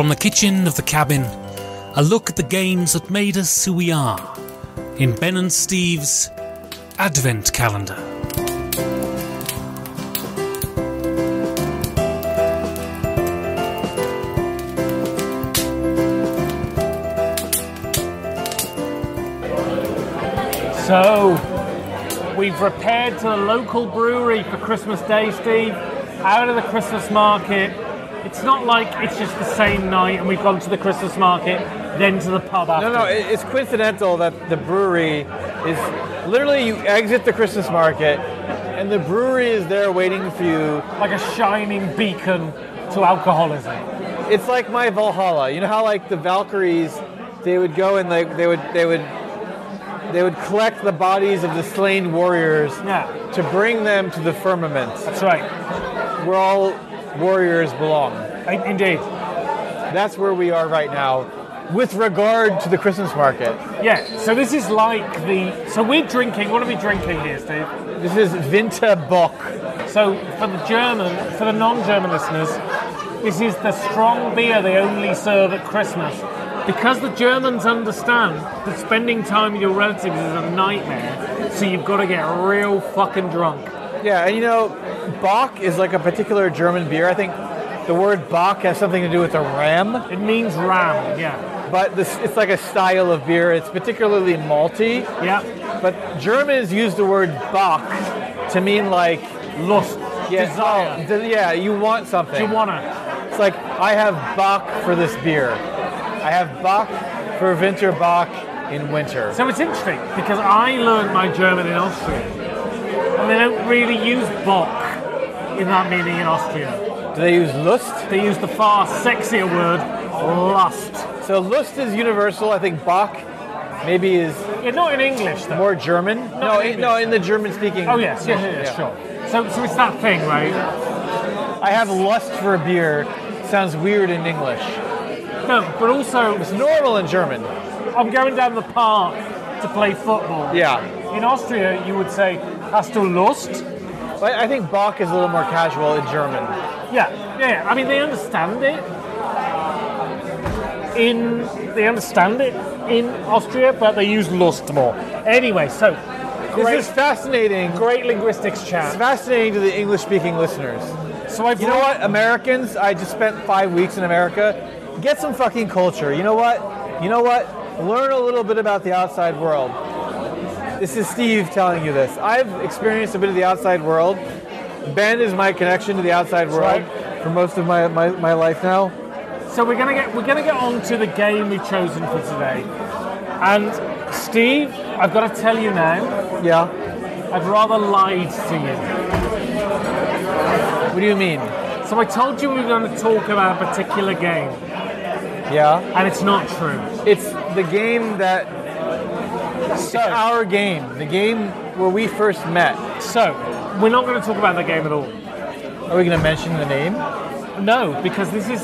From the kitchen of the cabin, a look at the games that made us who we are in Ben and Steve's Advent Calendar. So, we've repaired to the local brewery for Christmas Day, Steve, out of the Christmas market. It's not like it's just the same night and we've gone to the Christmas market, then to the pub after. No, it's coincidental that the brewery is literally you exit the Christmas market and the brewery is there waiting for you. Like a shining beacon to alcoholism. It's like my Valhalla. You know how like the Valkyries, they would go and like they would collect the bodies of the slain warriors to bring them to the firmament. That's right. Where all warriors belong. Indeed. That's where we are right now with regard to the Christmas market. Yeah, so this is like so we're drinking, what are we drinking here, Steve? This is Winterbock. So for the non-German listeners, this is the strong beer they only serve at Christmas. Because the Germans understand that spending time with your relatives is a nightmare, so you've got to get real fucking drunk. Yeah, and you know, Bock is like a particular German beer. I think the word Bock has something to do with a ram. It means ram, yeah. But it's like a style of beer. It's particularly malty. Yeah. But Germans use the word Bock to mean like lust, desire. You want something. You wanna. It's like, I have Bock for this beer. I have Bock for Winterbock in winter. So it's interesting because I learned my German in Austria, and they don't really use Bock in that meaning in Austria. Do they use Lust? They use the far sexier word, lust. So Lust is universal. I think Bock maybe is... Yeah, not in English, though. More German? No, in the German-speaking... Oh, yes, yeah, sure. So it's that thing, right? I have lust for a beer. Sounds weird in English. No, but also... It's normal in German. I'm going down the park to play football. Yeah. In Austria, you would say, hast du Lust? I think Bock is a little more casual in German. Yeah. I mean, they understand it. They understand it in Austria, but they use Lust more. Anyway, so... This is fascinating. Great linguistics chat. It's fascinating to the English-speaking listeners. So you know what? Americans, I just spent 5 weeks in America. Get some fucking culture. You know what? Learn a little bit about the outside world. This is Steve telling you this. I've experienced a bit of the outside world. Ben is my connection to the outside world for most of my life now. So we're gonna get on to the game we've chosen for today. And Steve, I've got to tell you now. Yeah. I've rather lied to you. What do you mean? So I told you we were going to talk about a particular game. Yeah. And it's not true. It's the game that... It's our game. The game where we first met. So, we're not going to talk about the game at all. Are we going to mention the name? No, because this is,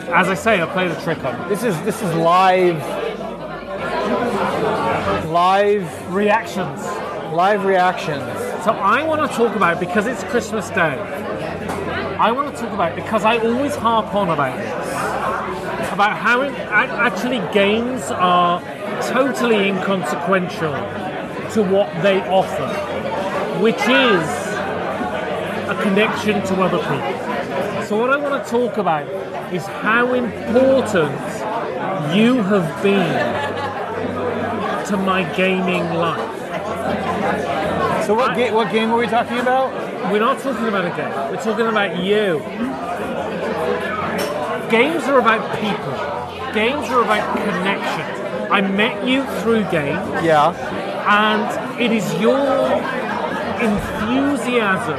as I say, I'll play the trick on you. This is live reactions. Live reactions. So I want to talk about, because it's Christmas Day, I want to talk about, because I always harp on about this, about how actually games are totally inconsequential to what they offer, which is a connection to other people. So what I want to talk about is how important you have been to my gaming life. So what game are we talking about? We're not talking about a game. We're talking about you. Games are about people. Games are about connection. I met you through games. Yeah. And it is your enthusiasm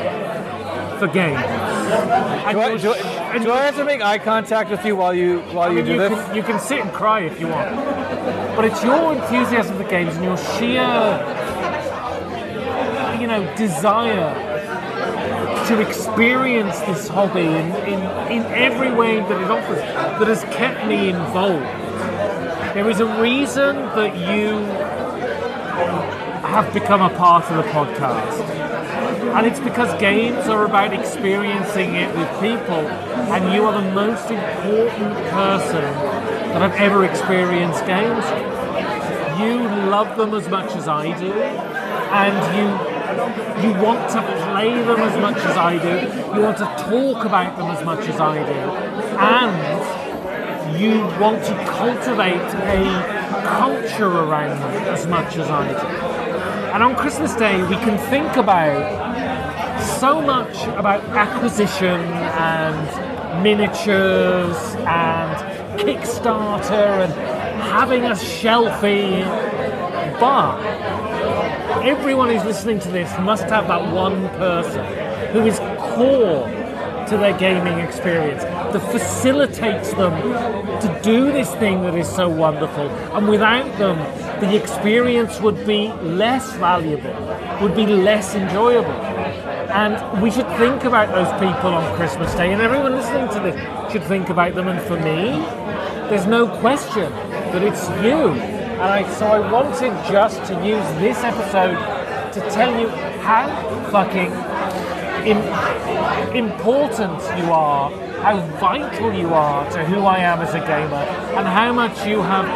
for games. Do I have to make eye contact with you while you do this? You can sit and cry if you want. But it's your enthusiasm for games and your sheer, desire to experience this hobby in every way that it offers that has kept me involved. There is a reason that you have become a part of the podcast. And it's because games are about experiencing it with people, and you are the most important person that I've ever experienced games. You love them as much as I do, and you want to play them as much as I do, you want to talk about them as much as I do, and you want to cultivate a culture around them as much as I do. And on Christmas Day, we can think about so much about acquisition and miniatures and Kickstarter and having a shelfie, but everyone who's listening to this must have that one person who is core to their gaming experience, that facilitates them to do this thing that is so wonderful. And without them, the experience would be less valuable, would be less enjoyable. And we should think about those people on Christmas Day, and everyone listening to this should think about them. And for me, there's no question that it's you. So I wanted just to use this episode to tell you how fucking important you are, how vital you are to who I am as a gamer, and how much you have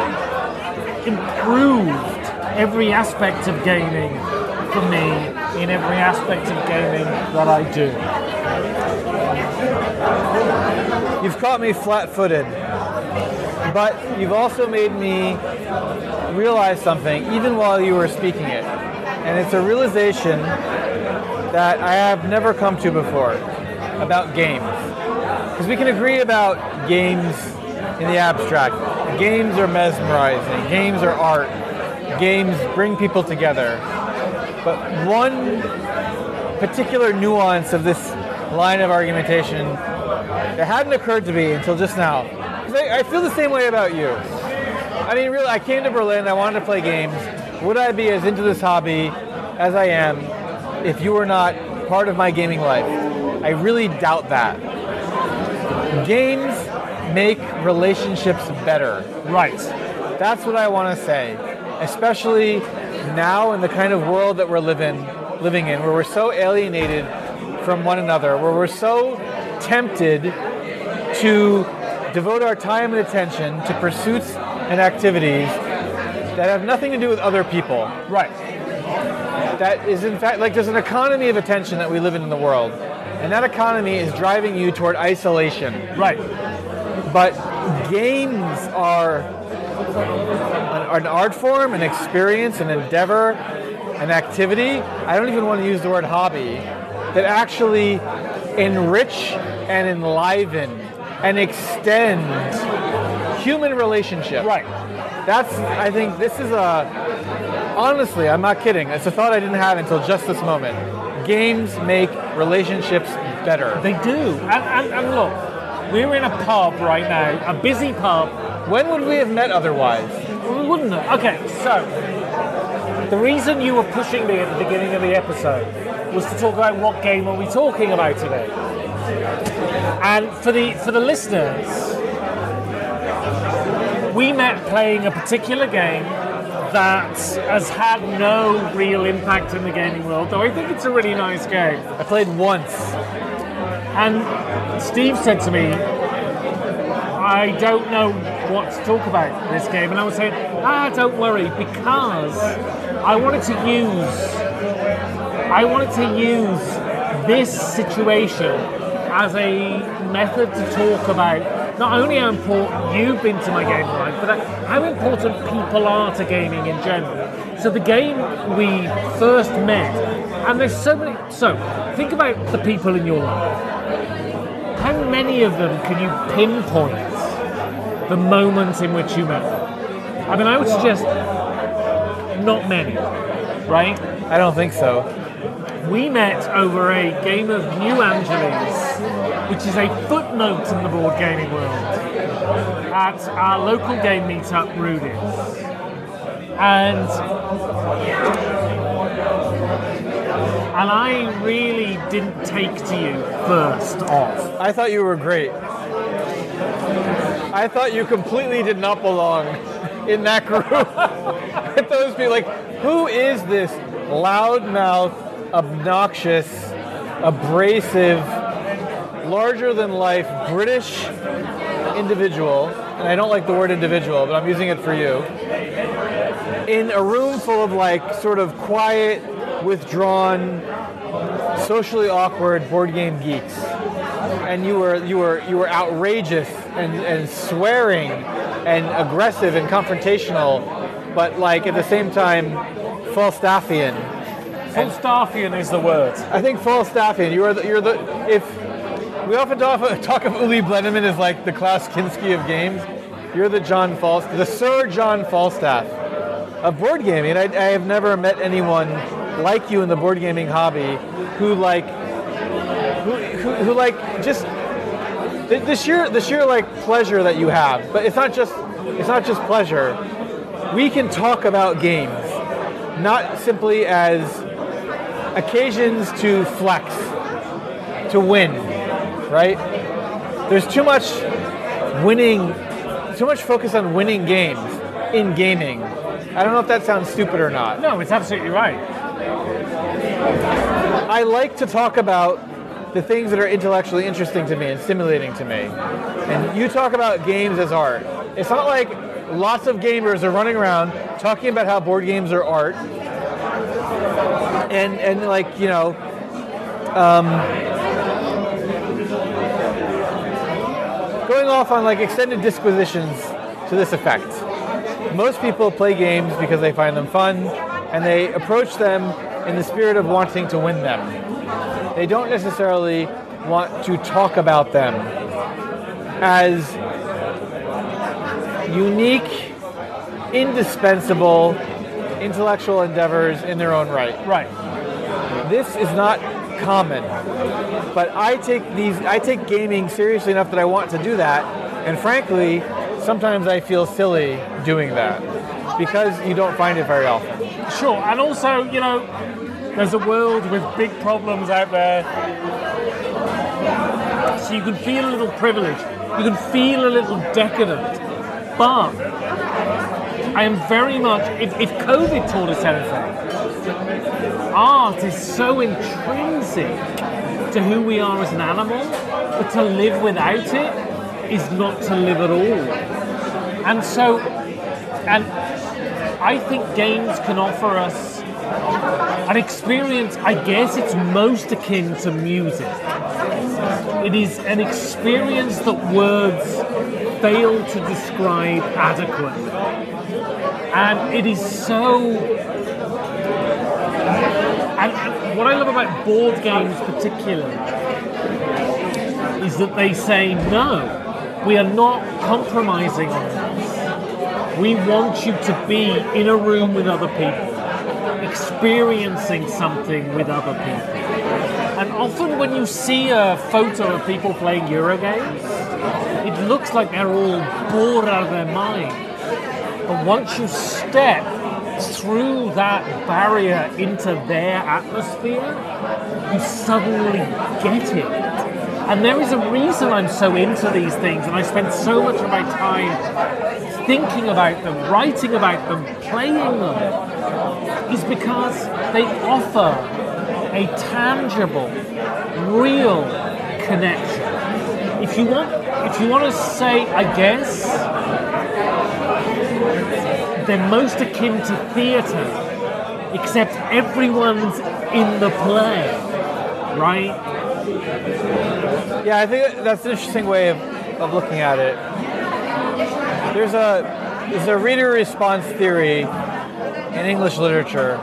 improved every aspect of gaming for me in every aspect of gaming that I do. You've caught me flat-footed, but you've also made me realize something even while you were speaking it. And it's a realization that I have never come to before about games. Because we can agree about games in the abstract. Games are mesmerizing. Games are art. Games bring people together. But one particular nuance of this line of argumentation that hadn't occurred to me until just now. I feel the same way about you. I mean, really, I came to Berlin, I wanted to play games. Would I be as into this hobby as I am if you were not part of my gaming life? I really doubt that. Games make relationships better. Right. That's what I want to say. Especially now in the kind of world that we're living in, where we're so alienated from one another, where we're so tempted to devote our time and attention to pursuits and activities that have nothing to do with other people. Right. That is, in fact, like there's an economy of attention that we live in the world. And that economy is driving you toward isolation. Right. But games are an art form, an experience, an endeavor, an activity. I don't even want to use the word hobby. That actually enrich and enliven and extend human relationships. Right. I think this is honestly, I'm not kidding. It's a thought I didn't have until just this moment. Games make relationships better. They do. And look, we're in a pub right now, a busy pub. When would we have met otherwise? We wouldn't have. Okay, so the reason you were pushing me at the beginning of the episode was to talk about what game are we talking about today. And for the listeners, we met playing a particular game that has had no real impact in the gaming world, though I think it's a really nice game. I played once. And Steve said to me, I don't know what to talk about this game. And I was saying, don't worry, because I wanted to use this situation as a method to talk about not only how important you've been to my gaming life, but how important people are to gaming in general. So the game we first met, and there's so many. So think about the people in your life. How many of them can you pinpoint the moment in which you met them? I mean, I would suggest not many, right? I don't think so. We met over a game of New Angeles, which is a footnote in the board gaming world, at our local game meetup, Rudy's. And I really didn't take to you first off. I thought you were great. I thought you completely did not belong in that group. I thought it was like, who is this loudmouth, obnoxious, abrasive, larger-than-life British individual, and I don't like the word individual, but I'm using it for you, in a room full of like sort of quiet, withdrawn, socially awkward board game geeks, and you were outrageous and swearing and aggressive and confrontational, but like at the same time Falstaffian. Falstaffian is the word. I think Falstaffian. You're the if we often talk of Uli Blenneman as like the Klaus Kinski of games. You're the the Sir John Falstaff of board gaming. And I have never met anyone like you in the board gaming hobby who just the sheer like pleasure that you have. But it's not just pleasure. We can talk about games, not simply as occasions to flex, to win, right? There's too much focus on winning games in gaming. I don't know if that sounds stupid or not. No, it's absolutely right. I like to talk about the things that are intellectually interesting to me and stimulating to me. And you talk about games as art. It's not like lots of gamers are running around talking about how board games are art. And like, you know, going off on like extended disquisitions to this effect. Most people play games because they find them fun, and they approach them in the spirit of wanting to win them. They don't necessarily want to talk about them as unique, indispensable intellectual endeavors in their own right. Right. This is not common, but I take gaming seriously enough that I want to do that, and frankly, sometimes I feel silly doing that because you don't find it very often. Sure, and also, you know, there's a world with big problems out there, so you can feel a little privileged, you can feel a little decadent, but I am very much, if COVID taught us anything, art is so intrinsic to who we are as an animal, but to live without it is not to live at all. And so, and I think games can offer us an experience, I guess it's most akin to music. It is an experience that words fail to describe adequately. And it is so... And what I love about board games particularly is that they say, no, we are not compromising on this. We want you to be in a room with other people, experiencing something with other people. And often when you see a photo of people playing Eurogames, it looks like they're all bored out of their mind. But once you step through that barrier into their atmosphere, you suddenly get it. And there is a reason I'm so into these things, and I spend so much of my time thinking about them, writing about them, playing them, is because they offer a tangible, real connection. If you want to say, I guess, they're most akin to theatre, except everyone's in the play, right? Yeah, I think that's an interesting way of looking at it. There's a reader response theory in English literature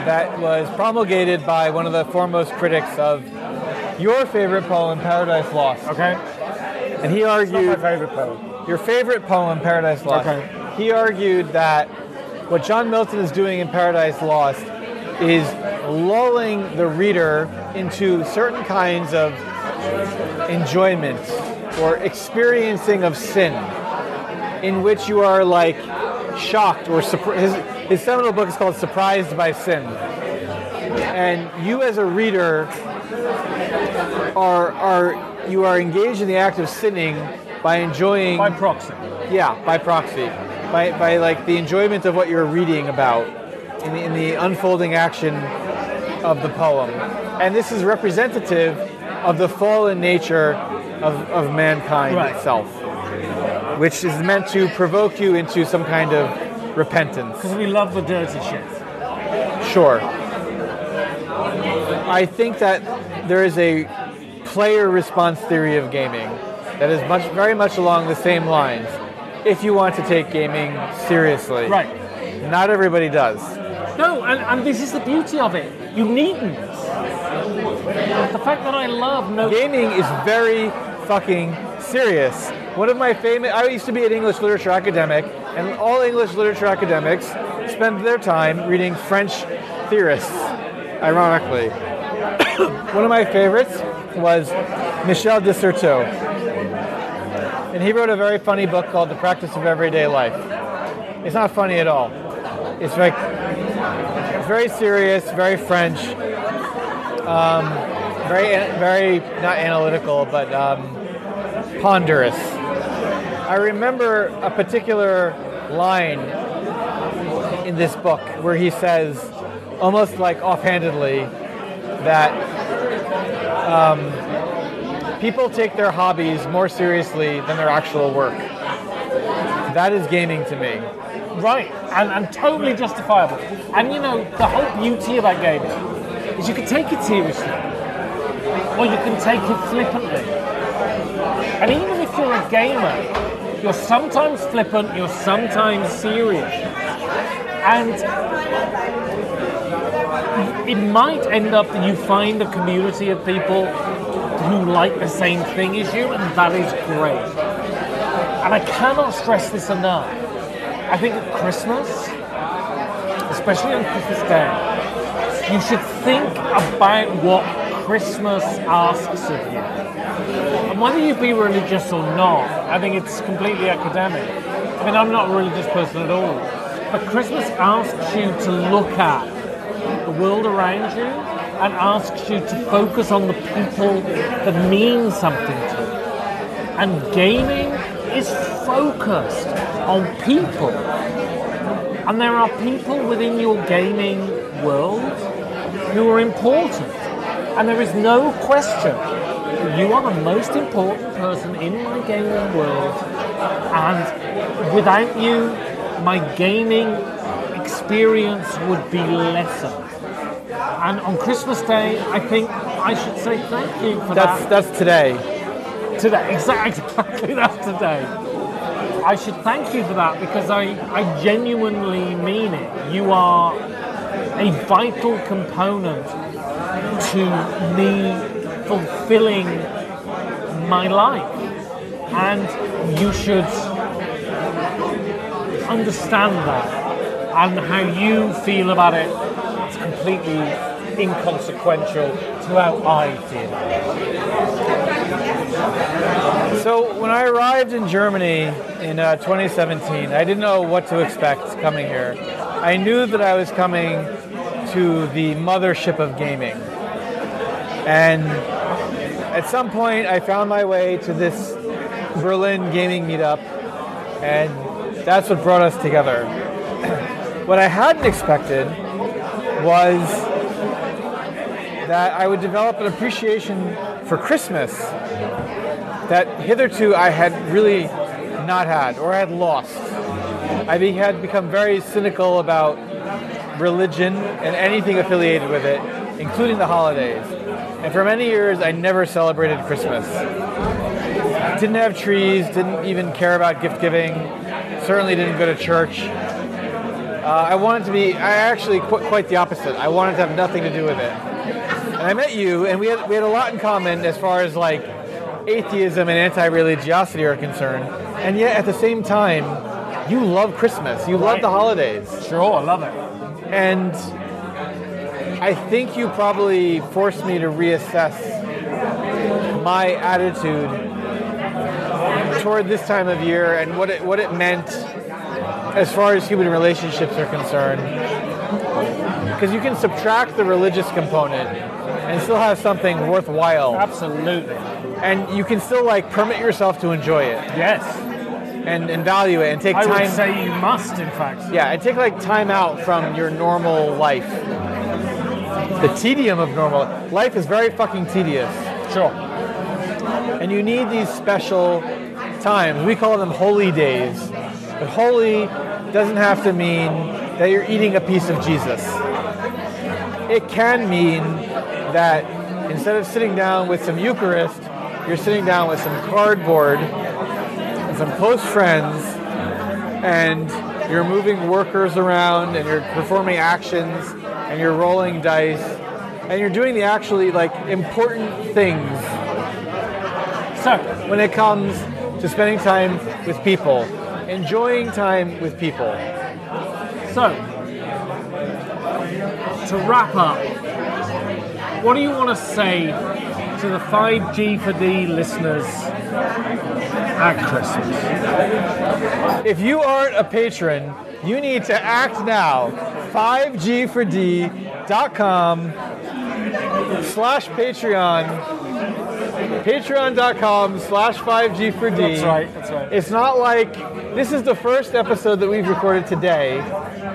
that was promulgated by one of the foremost critics of your favorite poem, Paradise Lost. Okay. And he argued... It's not my favorite poem. Your favorite poem, Paradise Lost. Okay. He argued that what John Milton is doing in Paradise Lost is lulling the reader into certain kinds of enjoyment or experiencing of sin in which you are like shocked or surprised. His seminal book is called Surprised by Sin. And you as a reader you are engaged in the act of sinning by enjoying... By proxy. Yeah, by proxy. By like the enjoyment of what you're reading about in the unfolding action of the poem. And this is representative of the fallen nature of mankind itself, which is meant to provoke you into some kind of repentance. Because we love the dirty shit. Sure. I think that there is a player response theory of gaming that is very much along the same lines. If you want to take gaming seriously. Right. Not everybody does. No, and this is the beauty of it. You needn't. The fact that I love gaming is very fucking serious. One of my I used to be an English literature academic, and all English literature academics spend their time reading French theorists, ironically. One of my favorites was Michel de Certeau. And he wrote a very funny book called The Practice of Everyday Life. It's not funny at all. It's very serious, very French, very not analytical, but ponderous. I remember a particular line in this book where he says, almost like offhandedly, that people take their hobbies more seriously than their actual work. That is gaming to me. Right, and totally justifiable. And you know, the whole beauty about gaming is you can take it seriously, or you can take it flippantly. And even if you're a gamer, you're sometimes flippant, you're sometimes serious. And it might end up that you find a community of people who like the same thing as you, and that is great. And I cannot stress this enough. I think at Christmas, especially on Christmas Day, you should think about what Christmas asks of you. And whether you be religious or not, I think it's completely academic. I mean, I'm not a religious person at all. But Christmas asks you to look at the world around you and asks you to focus on the people that mean something to you. And gaming is focused on people. And there are people within your gaming world who are important. And there is no question that you are the most important person in my gaming world. And without you, my gaming experience would be lesser. And on Christmas Day, I think I should say thank you for that. That's today. Today, exactly, that's today. I should thank you for that because I genuinely mean it. You are a vital component to me fulfilling my life. And you should understand that. And how you feel about it is completely inconsequential to how I feel. So when I arrived in Germany in 2017, I didn't know what to expect coming here. I knew that I was coming to the mothership of gaming. And at some point I found my way to this Berlin gaming meetup, and that's what brought us together. What I hadn't expected was that I would develop an appreciation for Christmas that hitherto I had really not had, or had lost. I had become very cynical about religion and anything affiliated with it, including the holidays. And for many years, I never celebrated Christmas. Didn't have trees, didn't even care about gift giving, certainly didn't go to church. I actually quite the opposite. I wanted to have nothing to do with it. And I met you, and we had a lot in common as far as like atheism and anti-religiosity are concerned. And yet at the same time, you love Christmas. You love the holidays. Sure, I love it. And I think you probably forced me to reassess my attitude toward this time of year and what it meant as far as human relationships are concerned. Because you can subtract the religious component and still have something worthwhile. Absolutely. And you can still permit yourself to enjoy it. Yes. And value it and take time. I would say you must, in fact. Yeah, and take time out from your normal life. the tedium of normal. Life is very fucking tedious. Sure. And you need these special times. We call them holy days. But holy doesn't have to mean that you're eating a piece of Jesus. It can mean that instead of sitting down with some Eucharist, you're sitting down with some cardboard and some close friends, and you're moving workers around, and you're performing actions, and you're rolling dice, and you're doing the actually like important things. So when it comes to spending time with people, enjoying time with people. So, to wrap up, what do you want to say to the 5G for D listeners at Christmas? If you aren't a patron, you need to act now. 5G4D.com/Patreon. Patreon.com/5G4D. That's right. It's not like this is the first episode that we've recorded today.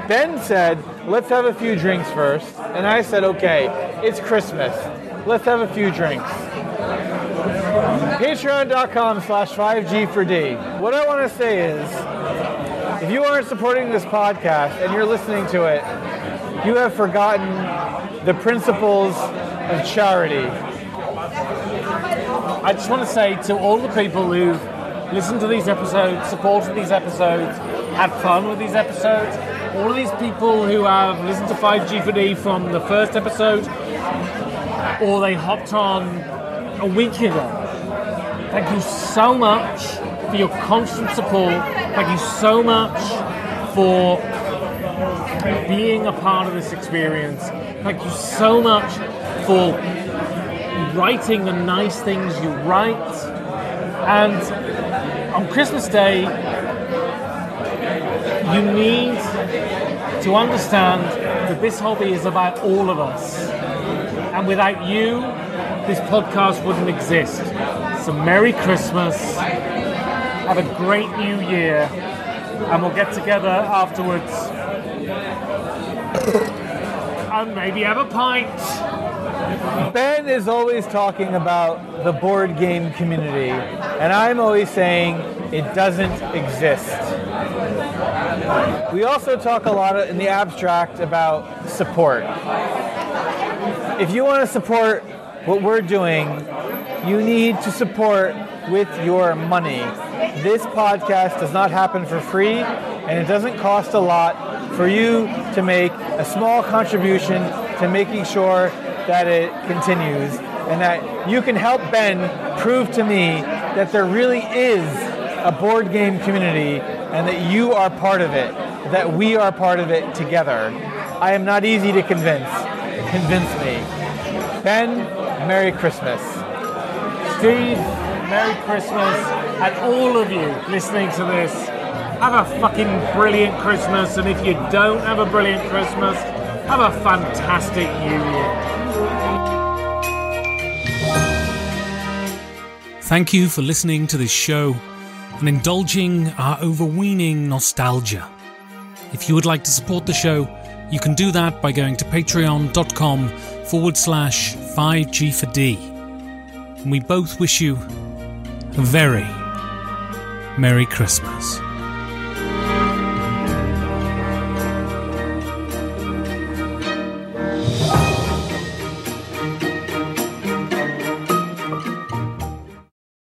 Ben said, let's have a few drinks first. And I said, okay, it's Christmas. Let's have a few drinks. Patreon.com/5G4D. What I want to say is, if you aren't supporting this podcast and you're listening to it, you have forgotten the principles of charity. I just want to say to all the people who've listened to these episodes, supported these episodes, had fun with these episodes, all of these people who have listened to 5G4D from the first episode, or they hopped on a week ago, thank you so much for your constant support. Thank you so much for being a part of this experience. Thank you so much for writing the nice things you write. And on Christmas Day, you need to understand that this hobby is about all of us. And without you, this podcast wouldn't exist. So Merry Christmas. Have a great New Year. And we'll get together afterwards. And maybe have a pint. Ben is always talking about the board game community, and I'm always saying it doesn't exist. We also talk a lot in the abstract about support. If you want to support what we're doing, you need to support with your money. This podcast does not happen for free, and it doesn't cost a lot for you to make a small contribution to making sure that it continues, and that you can help Ben prove to me that there really is a board game community and that you are part of it, that we are part of it together. I am not easy to convince. Convince me. Ben, Merry Christmas. Steve, Merry Christmas. And all of you listening to this, have a fucking brilliant Christmas. And if you don't have a brilliant Christmas, have a fantastic New Year. Thank you for listening to this show and indulging our overweening nostalgia. If you would like to support the show, you can do that by going to patreon.com/5G4D. And we both wish you a very Merry Christmas.